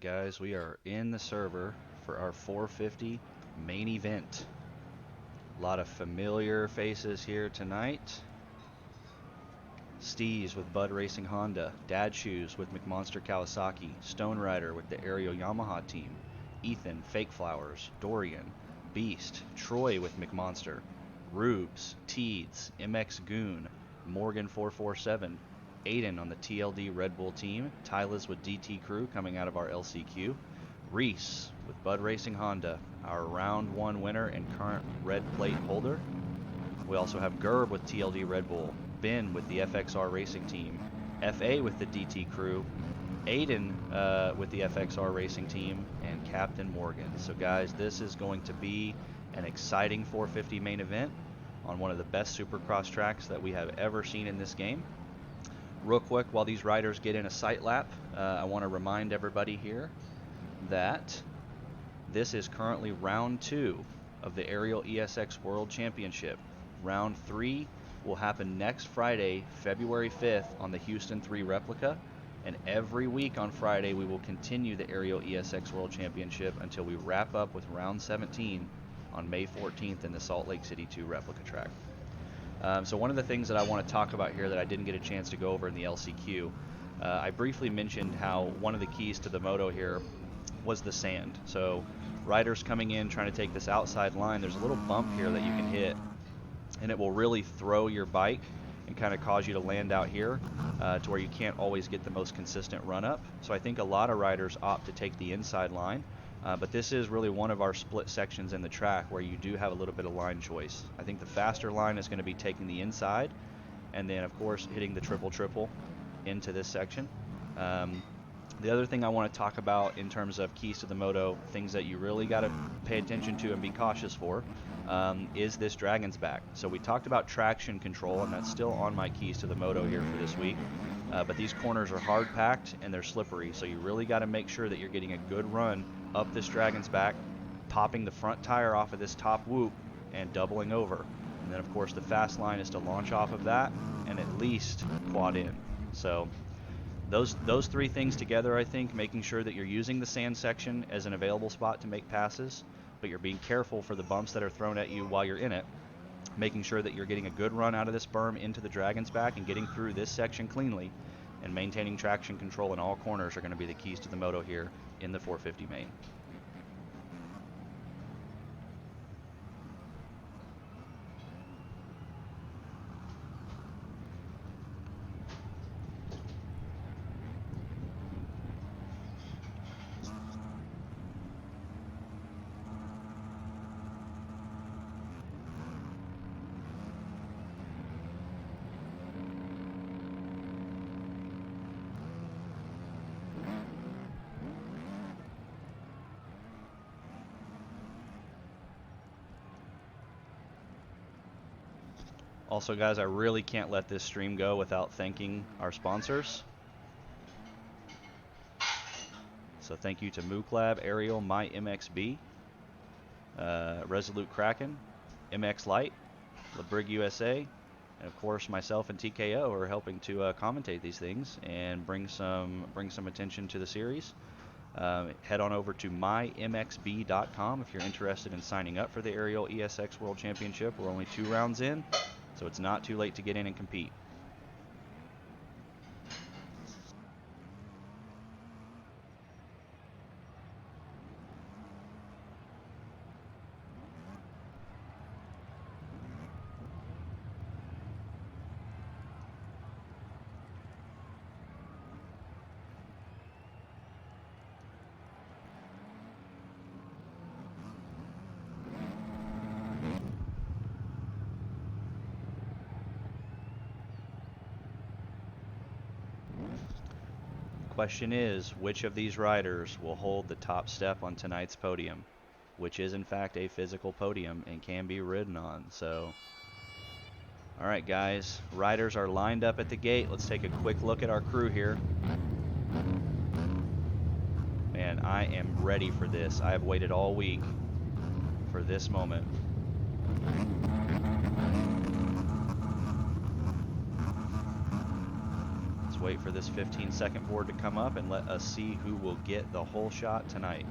Guys, we are in the server for our 450 main event. A lot of familiar faces here tonight. Steez with Bud Racing Honda, Dad Shoes with McMonster Kawasaki, Stone Rider with the Aerial Yamaha team, Ethan Fake Flowers, Dorian, Beast, Troy with McMonster, Rubes, Teeds, MX Goon, Morgan 447, Aiden on the TLD Red Bull team, Tylas with DT Crew coming out of our LCQ, Reese with Bud Racing Honda, our round one winner and current red plate holder. We also have Gerb with TLD Red Bull, Ben with the FXR Racing Team, FA with the DT Crew, Aiden with the FXR Racing Team, and Captain Morgan. So guys, this is going to be an exciting 450 main event on one of the best supercross tracks that we have ever seen in this game. Real quick, while these riders get in a sight lap, I want to remind everybody here that this is currently round 2 of the Aerial ESX World Championship. Round 3 will happen next Friday, February 5th on the Houston 3 replica, and every week on Friday we will continue the Aerial ESX World Championship until we wrap up with round 17 on May 14th in the Salt Lake City 2 replica track. So one of the things that I want to talk about here that I didn't get a chance to go over in the LCQ, I briefly mentioned how one of the keys to the moto here was the sand. So riders coming in trying to take this outside line, there's a little bump here that you can hit, and it will really throw your bike and kind of cause you to land out here to where you can't always get the most consistent run up. So I think a lot of riders opt to take the inside line, but this is really one of our split sections in the track where you do have a little bit of line choice. I think the faster line is going to be taking the inside, and then of course hitting the triple into this section. The other thing I want to talk about in terms of keys to the moto, things that you really got to pay attention to and be cautious for, is this Dragon's Back. So we talked about traction control, and that's still on my keys to the moto here for this week. But these corners are hard packed and they're slippery, so you really got to make sure that you're getting a good run up this Dragon's Back, popping the front tire off of this top whoop and doubling over. And then of course the fast line is to launch off of that and at least quad in. So those three things together, I think, making sure that you're using the sand section as an available spot to make passes, but you're being careful for the bumps that are thrown at you while you're in it, making sure that you're getting a good run out of this berm into the Dragon's Back and getting through this section cleanly, and maintaining traction control in all corners are going to be the keys to the moto here in the 450 main. Also, guys, I really can't let this stream go without thanking our sponsors. So thank you to Mook Lab, Aerial, My MXB, Resolute Kraken, MX Light, LeBrig USA, and of course myself and TKO are helping to commentate these things and bring some attention to the series. Head on over to mymxb.com if you're interested in signing up for the Aerial ESX World Championship. We're only 2 rounds in, so it's not too late to get in and compete. Question is, which of these riders will hold the top step on tonight's podium, which is in fact a physical podium and can be ridden on. So all right, guys, riders are lined up at the gate. Let's take a quick look at our crew here. Man, I am ready for this. I have waited all week for this moment. Let's wait for this 15-second board to come up and let us see who will get the whole shot tonight.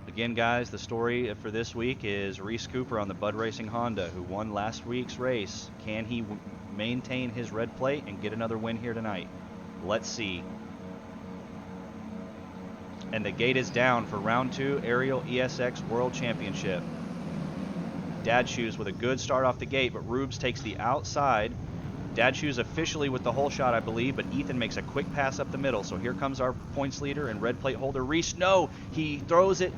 Again, guys, the story for this week is Reese Cooper on the Bud Racing Honda, who won last week's race. Can he maintain his red plate and get another win here tonight? Let's see. And the gate is down for round 2 Aerial ESX World Championship. Dad Shoes with a good start off the gate, but Rubes takes the outside. Dad Shoes officially with the whole shot, I believe, but Ethan makes a quick pass up the middle. So here comes our points leader and red plate holder, Reese. No, he throws it.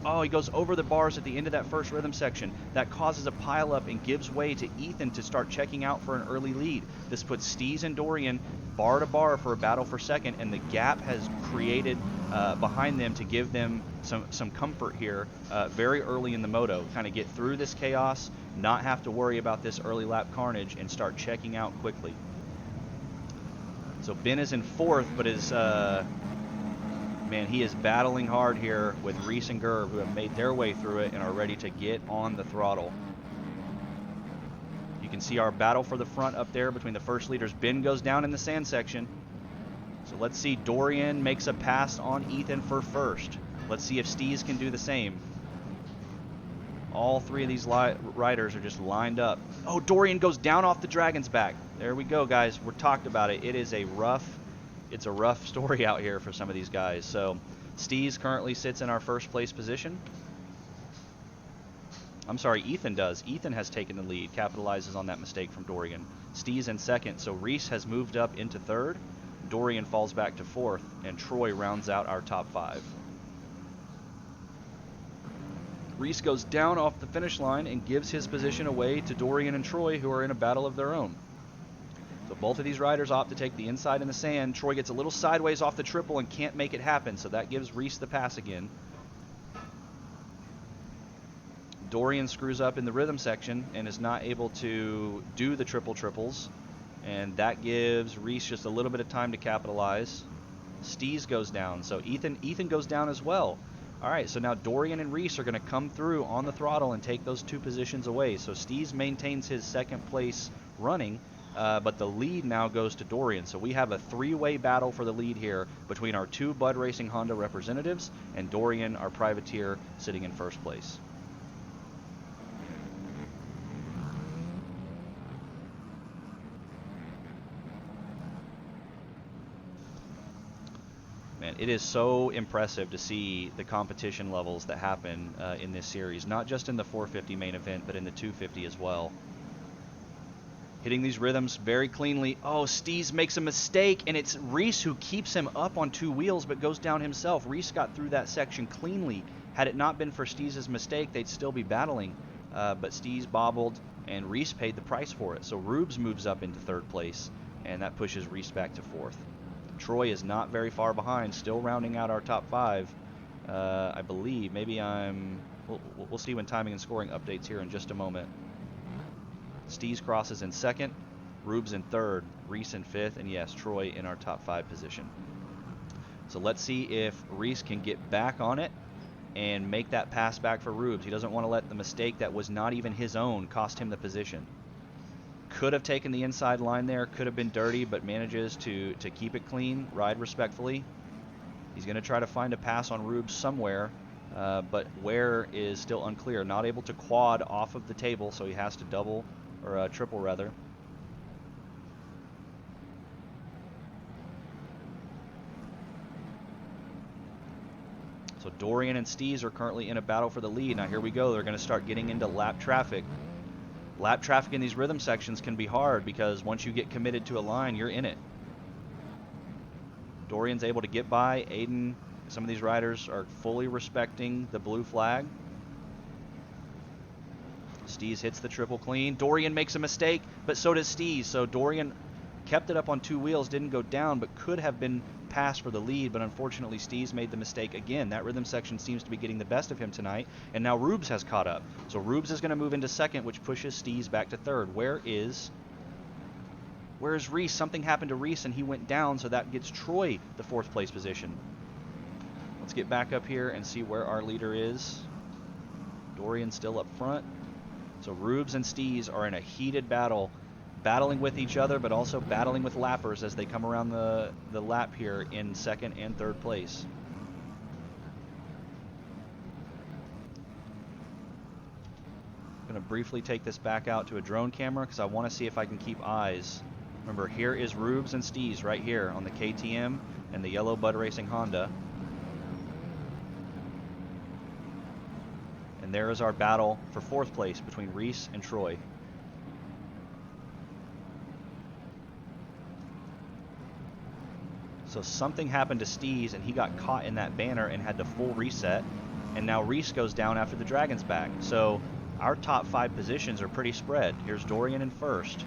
Oh, he goes over the bars at the end of that first rhythm section. That causes a pileup and gives way to Ethan to start checking out for an early lead. This puts Steez and Dorian bar to bar for a battle for second, and the gap has created behind them to give them some comfort here very early in the moto. Kind of get through this chaos, not have to worry about this early lap carnage, and start checking out quickly. So Ben is in 4th, but is... man, he is battling hard here with Reese and Gerb, who have made their way through it and are ready to get on the throttle. You can see our battle for the front up there between the first leaders. Ben goes down in the sand section. So let's see, Dorian makes a pass on Ethan for first. Let's see if Steez can do the same. All 3 of these riders are just lined up. Oh, Dorian goes down off the Dragon's back. There we go, guys. We're talked about it. It's a rough story out here for some of these guys. So Steez currently sits in our first place position. I'm sorry, Ethan does. Ethan has taken the lead, capitalizes on that mistake from Dorian. Steez in 2nd, so Reese has moved up into 3rd. Dorian falls back to 4th, and Troy rounds out our top 5. Reese goes down off the finish line and gives his position away to Dorian and Troy, who are in a battle of their own. So both of these riders opt to take the inside in the sand. Troy gets a little sideways off the triple and can't make it happen, so that gives Reese the pass again. Dorian screws up in the rhythm section and is not able to do the triples, and that gives Reese just a little bit of time to capitalize. Steez goes down, so Ethan goes down as well. All right, so now Dorian and Reese are going to come through on the throttle and take those 2 positions away. So Steez maintains his 2nd place running, but the lead now goes to Dorian. So we have a 3-way battle for the lead here between our 2 Bud Racing Honda representatives and Dorian, our privateer, sitting in 1st place. Man, it is so impressive to see the competition levels that happen in this series, not just in the 450 main event, but in the 250 as well. Hitting these rhythms very cleanly. Oh, Steez makes a mistake, and it's Reese who keeps him up on 2 wheels but goes down himself. Reese got through that section cleanly. Had it not been for Steez's mistake, they'd still be battling. But Steez bobbled, and Reese paid the price for it. So Rubes moves up into 3rd place, and that pushes Reese back to 4th. Troy is not very far behind, still rounding out our top 5. I believe. Maybe we'll see when timing and scoring updates here in just a moment. Steez crosses in 2nd, Rubes in 3rd, Reese in 5th, and yes, Troy in our top 5 position. So let's see if Reese can get back on it and make that pass back for Rubes. He doesn't want to let the mistake that was not even his own cost him the position. Could have taken the inside line there, could have been dirty, but manages to keep it clean, ride respectfully. He's going to try to find a pass on Rubes somewhere, but where is still unclear. Not able to quad off of the table, so he has to double, or triple rather. So Dorian and Steez are currently in a battle for the lead. Now here we go, they're going to start getting into lap traffic. Lap traffic in these rhythm sections can be hard because once you get committed to a line, you're in it. Dorian's able to get by. Aiden, some of these riders are fully respecting the blue flag. Steez hits the triple clean. Dorian makes a mistake, but so does Steez. So Dorian kept it up on 2 wheels, didn't go down, but could have been passed for the lead, but unfortunately Steez made the mistake again. That rhythm section seems to be getting the best of him tonight, and now Rubes has caught up. So Rubes is going to move into 2nd, which pushes Steez back to 3rd. Where is Where's Reese? Something happened to Reese and he went down, so that gets Troy the 4th place position. Let's get back up here and see where our leader is. Dorian still up front. So Rubes and Steez are in a heated battle, battling with each other, but also battling with lappers as they come around the lap here in 2nd and 3rd place. I'm going to briefly take this back out to a drone camera because I want to see if I can keep eyes. Remember, here is Rubes and Steez right here on the KTM and the yellow Bud Racing Honda. And there is our battle for 4th place between Reese and Troy. So something happened to Steez and he got caught in that banner and had to full reset. And now Reese goes down after the Dragon's back. So our top 5 positions are pretty spread. Here's Dorian in 1st.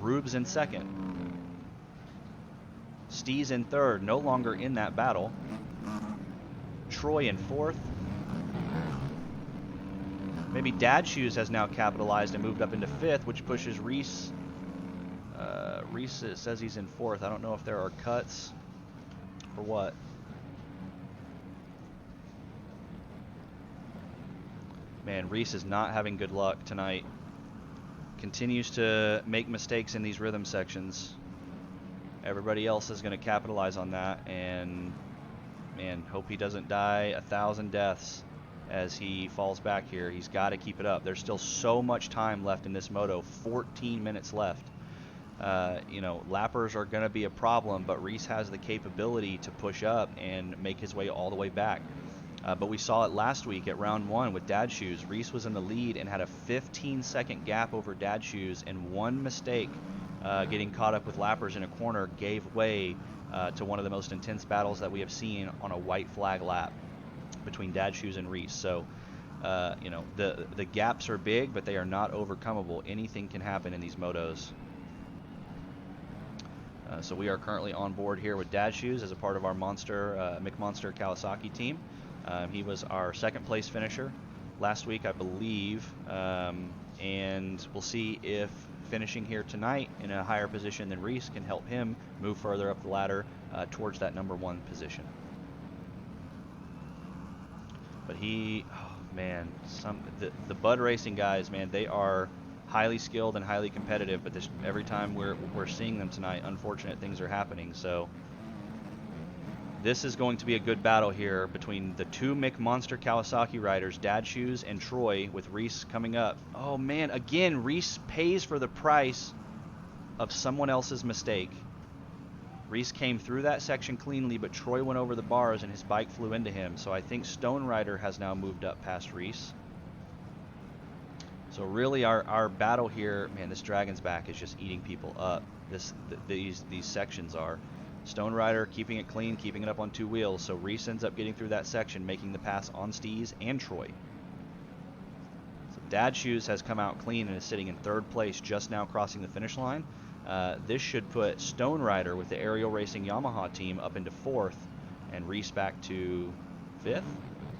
Rubes in 2nd. Steez in 3rd, no longer in that battle. Troy in 4th. Maybe Dad Shoes has now capitalized and moved up into 5th, which pushes Reese. Reese says he's in 4th. I don't know if there are cuts or what. Man, Reese is not having good luck tonight. Continues to make mistakes in these rhythm sections. Everybody else is going to capitalize on that, and man, hope he doesn't die 1,000 deaths as he falls back here. He's got to keep it up. There's still so much time left in this moto, 14 minutes left. You know, lappers are going to be a problem, but Reese has the capability to push up and make his way all the way back. But we saw it last week at round 1 with Dad Shoes. Reese was in the lead and had a 15-second gap over Dad Shoes, and one mistake, getting caught up with lappers in a corner, gave way to one of the most intense battles that we have seen on a white flag lap between Dad Shoes and Reese. So, you know, the gaps are big, but they are not overcomable. Anything can happen in these motos. So we are currently on board here with Dad Shoes as a part of our McMonster Kawasaki team. He was our 2nd place finisher last week, I believe, and we'll see if finishing here tonight in a higher position than Reese can help him move further up the ladder towards that number 1 position. But man, the Bud Racing guys, man, they are highly skilled and highly competitive, but every time we're seeing them tonight, unfortunate things are happening. So this is going to be a good battle here between the 2 McMonster Kawasaki riders, Dad Shoes and Troy, with Reese coming up. Oh man, again, Reese pays for the price of someone else's mistake. Reese came through that section cleanly, but Troy went over the bars and his bike flew into him. So I think Stone Rider has now moved up past Reese. So really our battle here, man, this Dragon's back is just eating people up. These sections are. Stone Rider keeping it clean, keeping it up on 2 wheels. So Reese ends up getting through that section, making the pass on Steez and Troy. So Dad Shoes has come out clean and is sitting in 3rd place, just now crossing the finish line. This should put Stone Rider with the Aerial Racing Yamaha team up into 4th and Reese back to 5th.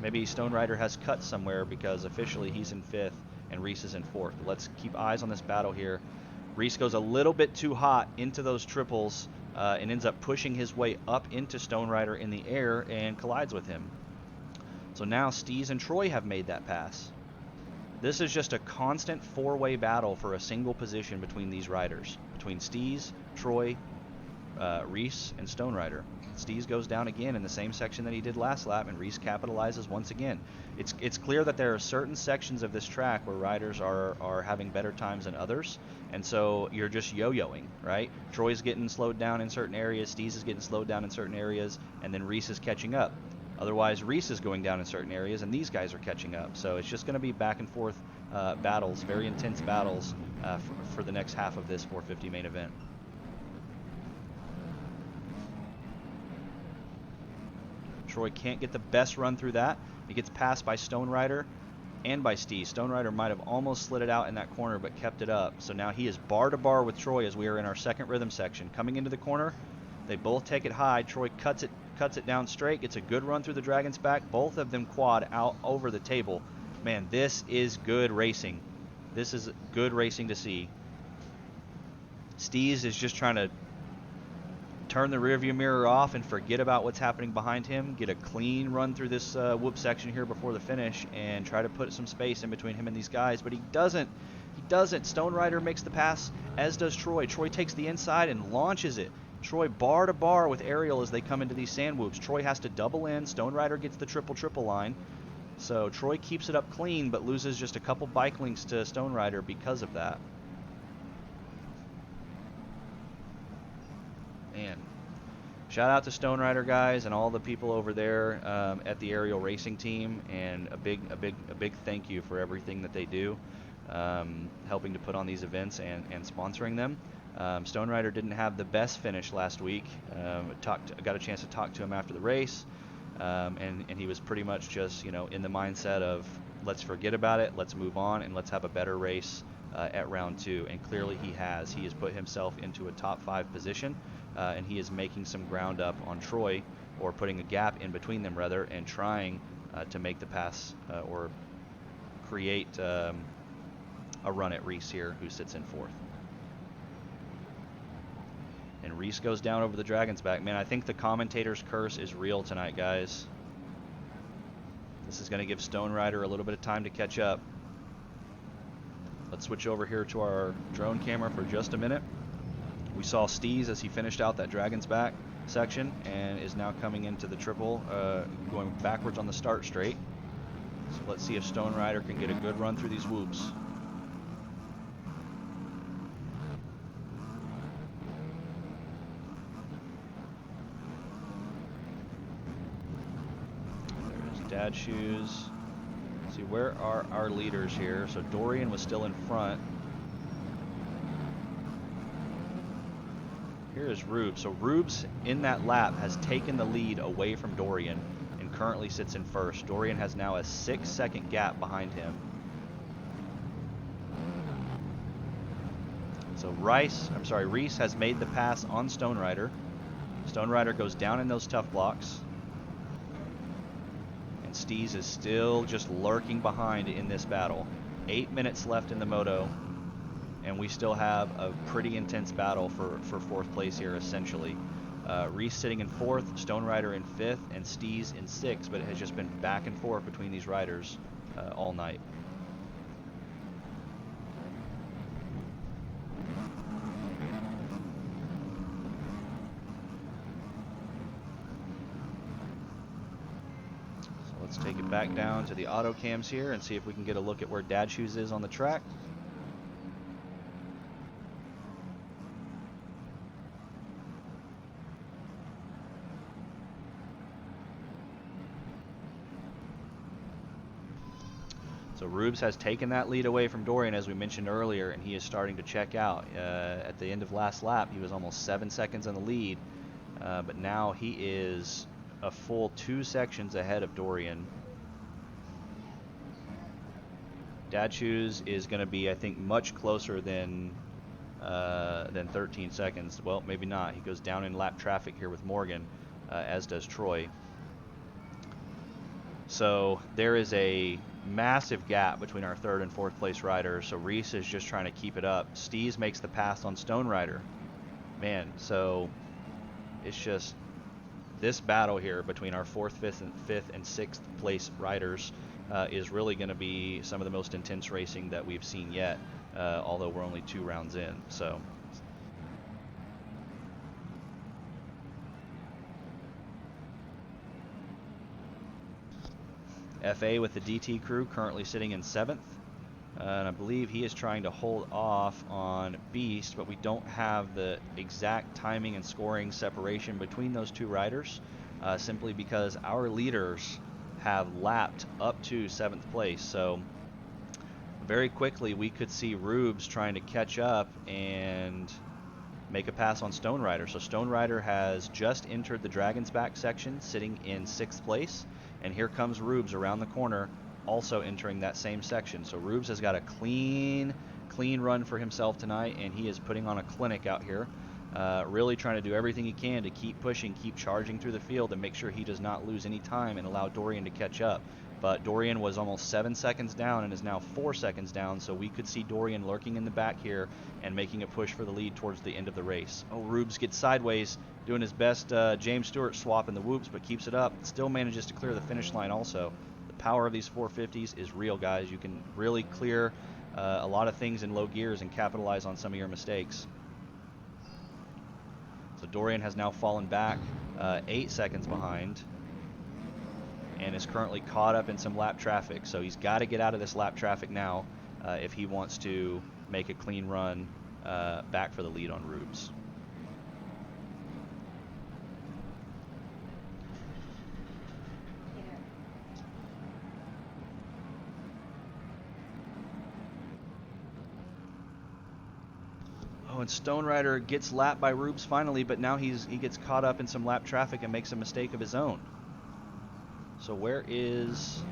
Maybe Stone Rider has cut somewhere because officially he's in 5th and Reese is in 4th. But let's keep eyes on this battle here. Reese goes a little bit too hot into those triples and ends up pushing his way up into Stone Rider in the air and collides with him. So now Steez and Troy have made that pass. This is just a constant 4-way battle for a single position between these riders, between Steez, Troy, Reese, and Stone Rider. Steez goes down again in the same section that he did last lap, and Reese capitalizes once again. It's clear that there are certain sections of this track where riders are having better times than others, and so you're just yo-yoing, right? Troy's getting slowed down in certain areas, Steez is getting slowed down in certain areas, and then Reese is catching up. Otherwise, Reese is going down in certain areas, and these guys are catching up. So it's just going to be back and forth battles, very intense battles for the next half of this 450 main event. Troy can't get the best run through that. He gets passed by Stone Rider and by Steez. Stone Rider might have almost slid it out in that corner, but kept it up. So now he is bar to bar with Troy as we are in our 2nd rhythm section. Coming into the corner, they both take it high. Troy cuts it down straight, gets a good run through the Dragon's back. Both of them quad out over the table. Man, this is good racing. This is good racing to see. Steez is just trying to turn the rearview mirror off and forget about what's happening behind him, get a clean run through this whoop section here before the finish, and try to put some space in between him and these guys, but he doesn't. He doesn't. Stone Rider makes the pass, as does Troy. Troy takes the inside and launches it. Troy bar to bar with Ariel as they come into these sand whoops. Troy has to double in. Stone Rider gets the triple line. So Troy keeps it up clean, but loses just a couple bike links to Stone Rider because of that. Man, shout out to Stone Rider guys and all the people over there at the Ariel Racing team, and a big thank you for everything that they do, helping to put on these events and sponsoring them. Stone Rider didn't have the best finish last week. Got a chance to talk to him after the race, and he was pretty much just in the mindset of let's forget about it, let's move on, and let's have a better race at round 2. And clearly he has. He has put himself into a top 5 position. And he is making some ground up on Troy, or putting a gap in between them rather, and trying to make the pass or create a run at Reese here, who sits in 4th. And Reese goes down over the Dragon's Back. Man, I think the commentator's curse is real tonight, guys. This is going to give Stone Rider a little bit of time to catch up. Let's switch over here to our drone camera for just a minute. We saw Steez as he finished out that Dragon's Back section and is now coming into the triple, going backwards on the start straight. So let's see if Stone Rider can get a good run through these whoops. There's Dad Shoes. Let's see, where are our leaders here? So Dorian was still in front. Here is Rubes. So Rubes in that lap has taken the lead away from Dorian and currently sits in 1st. Dorian has now a 6-second gap behind him. So Reese has made the pass on Stone Rider. Stone Rider goes down in those tough blocks. And Steez is still just lurking behind in this battle. 8 minutes left in the moto. And we still have a pretty intense battle for 4th place here, essentially. Reese sitting in 4th, Stone Rider in 5th, and Steez in 6th, but it has just been back and forth between these riders all night. So let's take it back down to the auto cams here and see if we can get a look at where Dad Shoes is on the track. So Rubes has taken that lead away from Dorian, as we mentioned earlier, and he is starting to check out. At the end of last lap, he was almost 7 seconds in the lead, but now he is a full 2 sections ahead of Dorian. Dad Shoes is going to be, I think, much closer than 13 seconds. Well, maybe not. He goes down in lap traffic here with Morgan, as does Troy. So there is a massive gap between our 3rd and 4th place riders. So Reese is just trying to keep it up. Steez makes the pass on Stone Rider. Man, so it's just this battle here between our 4th, 5th, and 6th place riders is really going to be some of the most intense racing that we've seen yet, although we're only 2 rounds in. So FA with the DT crew currently sitting in 7th, and I believe he is trying to hold off on Beast, but we don't have the exact timing and scoring separation between those 2 riders, simply because our leaders have lapped up to 7th place. So very quickly we could see Rubes trying to catch up and make a pass on Stone Rider. So Stone Rider has just entered the Dragon's Back section, sitting in 6th place. And here comes Rubes around the corner, also entering that same section. So Rubes has got a clean run for himself tonight, and he is putting on a clinic out here, really trying to do everything he can to keep pushing, keep charging through the field, and make sure he does not lose any time and allow Dorian to catch up. But Dorian was almost 7 seconds down and is now 4 seconds down, so we could see Dorian lurking in the back here and making a push for the lead towards the end of the race. Oh, Rubes gets sideways, doing his best James Stewart swap in the whoops, but keeps it up. Still manages to clear the finish line also. The power of these 450s is real, guys. You can really clear a lot of things in low gears and capitalize on some of your mistakes. So Dorian has now fallen back 8 seconds behind and is currently caught up in some lap traffic. So he's got to get out of this lap traffic now if he wants to make a clean run back for the lead on Rubes. Oh, and Stone Rider gets lapped by Rubes finally, but now he gets caught up in some lap traffic and makes a mistake of his own. So where is...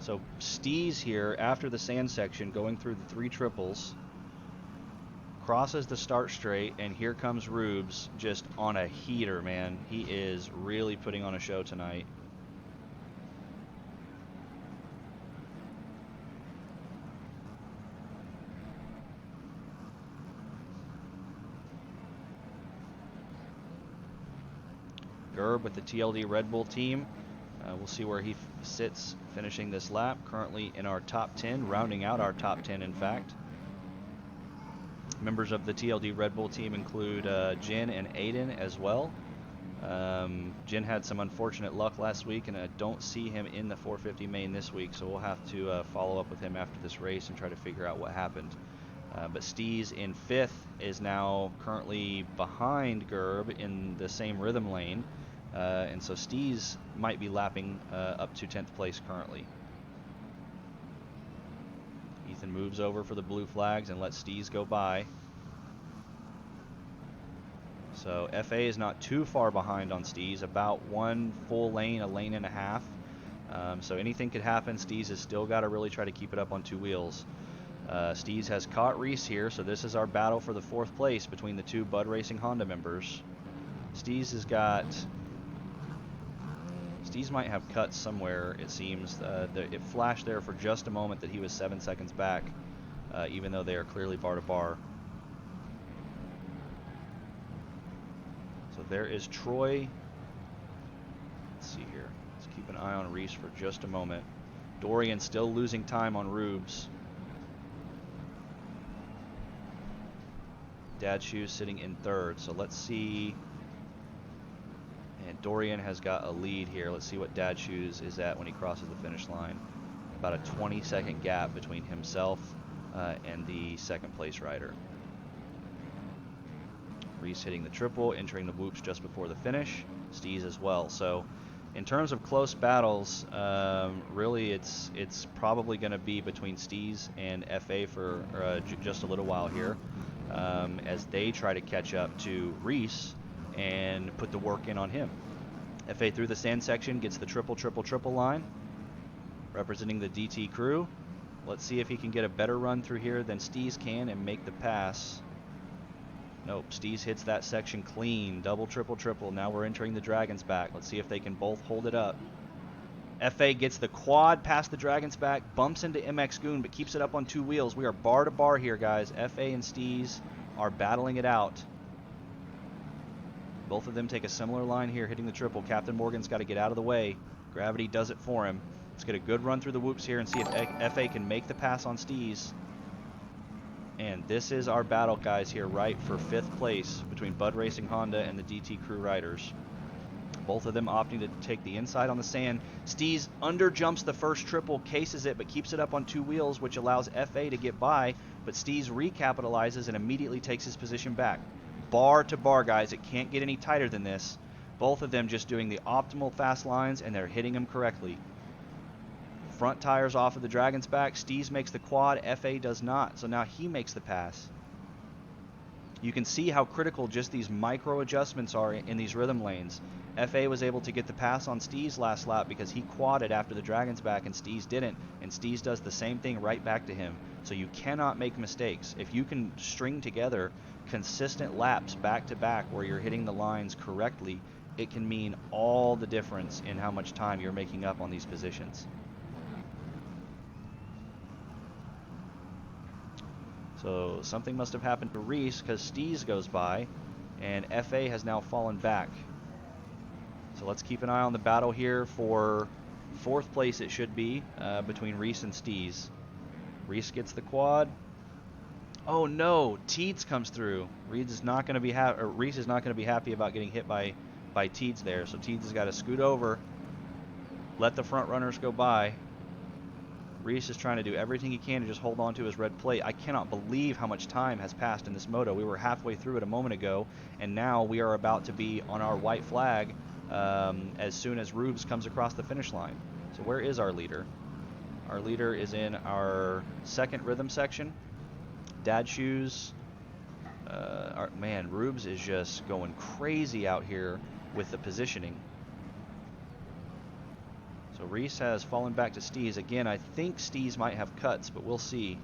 So Steez here after the sand section going through the 3 triples, crosses the start straight, and here comes Rubes just on a heater, man. He is really putting on a show tonight. Gerb with the TLD Red Bull team. We'll see where he sits finishing this lap. Currently in our top 10, rounding out our top 10 in fact. Members of the TLD Red Bull team include Jen and Aiden as well. Jen had some unfortunate luck last week, and I don't see him in the 450 main this week, so we'll have to follow up with him after this race and try to figure out what happened. But Steez in 5th is now currently behind Gerb in the same rhythm lane. And so Steez might be lapping up to 10th place currently. Ethan moves over for the blue flags and lets Steez go by. So FA is not too far behind on Steez, about 1 full lane, a lane and a half. So anything could happen. Steez has still got to really try to keep it up on 2 wheels. Steez has caught Reese here, so this is our battle for the 4th place between the 2 Bud Racing Honda members. Steez has got... Steez might have cuts somewhere, it seems. It flashed there for just a moment that he was 7 seconds back, even though they are clearly bar to bar. So there is Troy. Let's see here. Let's keep an eye on Reese for just a moment. Dorian still losing time on Rubes. Dad Shoes sitting in 3rd, so let's see. And Dorian has got a lead here. Let's see what Dad Shoes is at when he crosses the finish line. About a 20-second gap between himself and the 2nd place rider. Reese hitting the triple, entering the whoops just before the finish. Steez as well. So in terms of close battles, really it's probably going to be between Steez and FA for just a little while here, as they try to catch up to Reese and put the work in on him. FA through the sand section gets the triple line, representing the DT crew. Let's see if he can get a better run through here than Steez can and make the pass. Nope, Steez hits that section clean. Double, triple. Now we're entering the Dragon's Back. Let's see if they can both hold it up. FA gets the quad past the Dragon's Back, bumps into MX Goon, but keeps it up on 2 wheels. We are bar to bar here, guys. FA and Steez are battling it out. Both of them take a similar line here, hitting the triple. Captain Morgan's got to get out of the way. Gravity does it for him. Let's get a good run through the whoops here and see if FA can make the pass on Steez. And this is our battle, guys, here, right, for 5th place between Bud Racing Honda and the DT Crew riders. Both of them opting to take the inside on the sand. Steez underjumps the first triple, cases it, but keeps it up on 2 wheels, which allows FA to get by. But Steez recapitalizes and immediately takes his position back. Bar to bar, guys. It can't get any tighter than this. Both of them just doing the optimal fast lines, and they're hitting them correctly. Front tires off of the Dragon's Back. Steez makes the quad. FA does not. So now he makes the pass. You can see how critical just these micro adjustments are in these rhythm lanes. FA was able to get the pass on Steez last lap because he quadded after the Dragon's Back and Steez didn't. And Steez does the same thing right back to him. So you cannot make mistakes. If you can string together consistent laps back to back where you're hitting the lines correctly, it can mean all the difference in how much time you're making up on these positions. So something must have happened to Reese because Steez goes by, and FA has now fallen back. So let's keep an eye on the battle here for 4th place. It should be between Reese and Steez. Reese gets the quad. Oh no, Teeds comes through. Reese is not going to be happy about getting hit by Teeds there. So Teeds has got to scoot over, let the front runners go by. Reese is trying to do everything he can to just hold on to his red plate. I cannot believe how much time has passed in this moto. We were halfway through it a moment ago, and now we are about to be on our white flag as soon as Rubes comes across the finish line. So where is our leader? Our leader is in our 2nd rhythm section. Dad Shoes. Man, Rubes is just going crazy out here with the positioning. So Reese has fallen back to Steez. Again, I think Steez might have cuts, but we'll see.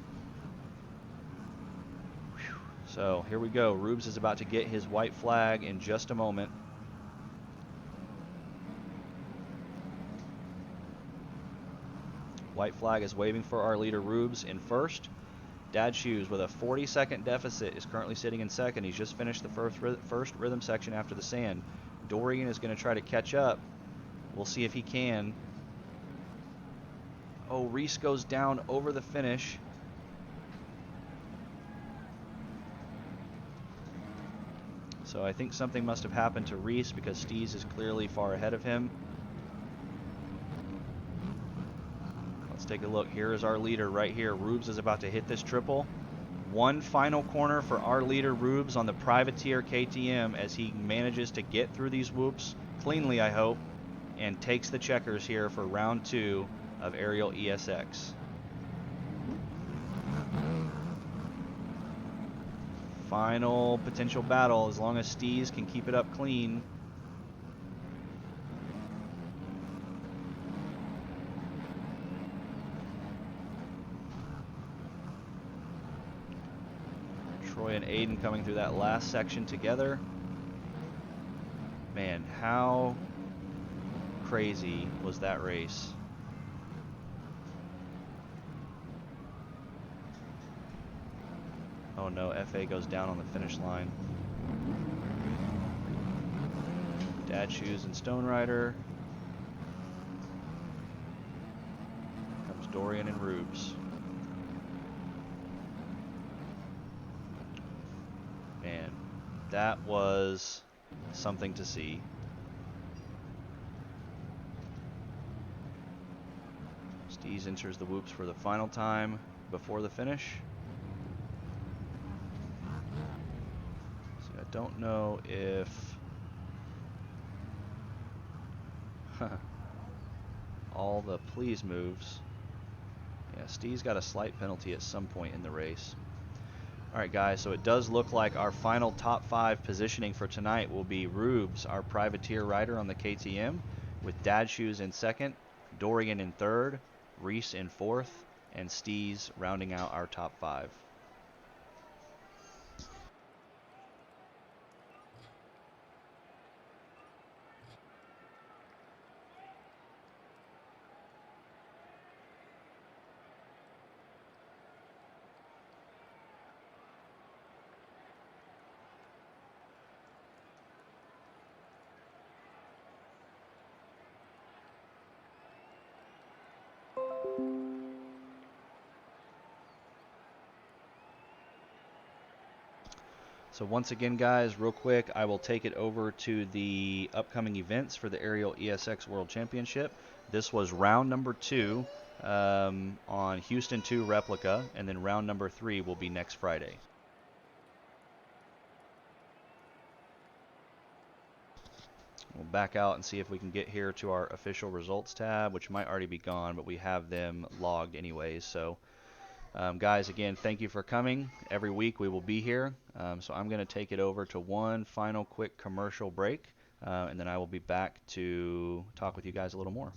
Whew. So here we go. Rubes is about to get his white flag in just a moment. White flag is waving for our leader Rubes in 1st. Dad Shoes with a 40-second deficit is currently sitting in 2nd. He's just finished the first rhythm section after the sand. Dorian is going to try to catch up. We'll see if he can. Oh, Reese goes down over the finish. So I think something must have happened to Reese because Steez is clearly far ahead of him. Let's take a look. Here is our leader right here. Rubes is about to hit this triple. One final corner for our leader Rubes on the Privateer KTM as he manages to get through these whoops cleanly, I hope, and takes the checkers here for round 2 of Aerial ESX. Final potential battle as long as Steez can keep it up clean. Troy and Aiden coming through that last section together. Man, how crazy was that race? Oh no, FA goes down on the finish line. Dad Shoes and Stone Rider. Comes Dorian and Rubes. Man, that was something to see. Steez enters the whoops for the final time before the finish. So I don't know if all the please moves. Yeah, Steez got a slight penalty at some point in the race. Alright guys, so it does look like our final top 5 positioning for tonight will be Rubes, our privateer rider on the KTM, with Dad Shoes in 2nd, Dorian in 3rd, Reese in 4th, and Steez rounding out our top 5. So once again, guys, real quick, I will take it over to the upcoming events for the Aerial ESX World Championship. This was round number 2 on Houston 2 Replica, and then round number 3 will be next Friday. We'll back out and see if we can get here to our official results tab, which might already be gone, but we have them logged anyways. So guys, again, thank you for coming. Every week we will be here. So I'm going to take it over to one final quick commercial break, and then I will be back to talk with you guys a little more.